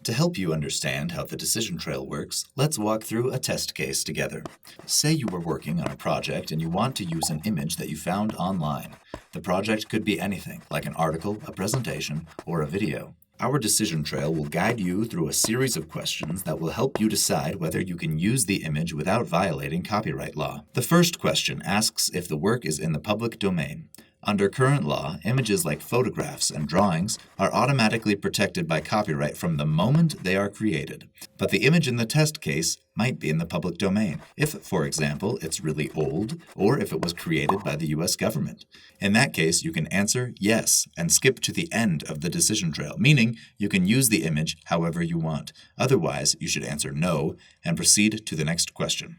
To help you understand how the decision trail works, let's walk through a test case together. Say you were working on a project and you want to use an image that you found online. The project could be anything, like an article, a presentation, or a video. Our decision trail will guide you through a series of questions that will help you decide whether you can use the image without violating copyright law. The first question asks if the work is in the public domain. Under current law, images like photographs and drawings are automatically protected by copyright from the moment they are created. But the image in the test case might be in the public domain, if, for example, it's really old, or if it was created by the US government. In that case, you can answer yes and skip to the end of the decision trail, meaning you can use the image however you want. Otherwise, you should answer no and proceed to the next question.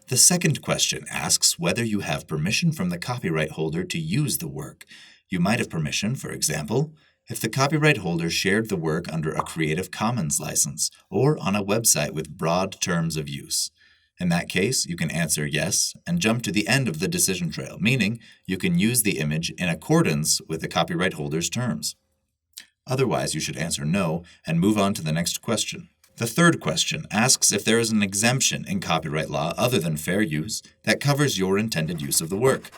The second question asks whether you have permission from the copyright holder to use the work. You might have permission, for example, if the copyright holder shared the work under a Creative Commons license or on a website with broad terms of use. In that case, you can answer yes and jump to the end of the decision trail, meaning you can use the image in accordance with the copyright holder's terms. Otherwise, you should answer no and move on to the next question. The third question asks if there is an exemption in copyright law other than fair use that covers your intended use of the work.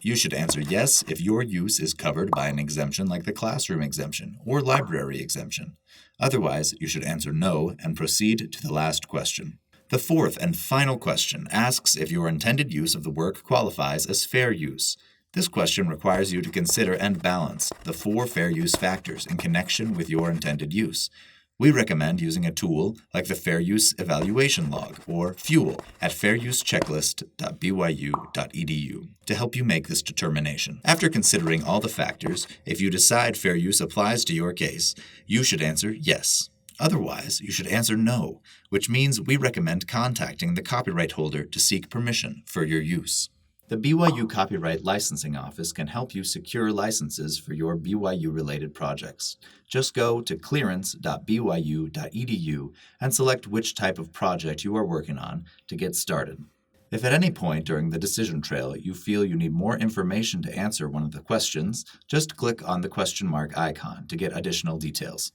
You should answer yes if your use is covered by an exemption like the classroom exemption or library exemption. Otherwise, you should answer no and proceed to the last question. The fourth and final question asks if your intended use of the work qualifies as fair use. This question requires you to consider and balance the 4 fair use factors in connection with your intended use. We recommend using a tool like the Fair Use Evaluation Log, or FUEL, at fairuschecklist.byu.edu to help you make this determination. After considering all the factors, if you decide fair use applies to your case, you should answer yes. Otherwise, you should answer no, which means we recommend contacting the copyright holder to seek permission for your use. The BYU Copyright Licensing Office can help you secure licenses for your BYU-related projects. Just go to clearance.byu.edu and select which type of project you are working on to get started. If at any point during the decision trail you feel you need more information to answer one of the questions, just click on the question mark icon to get additional details.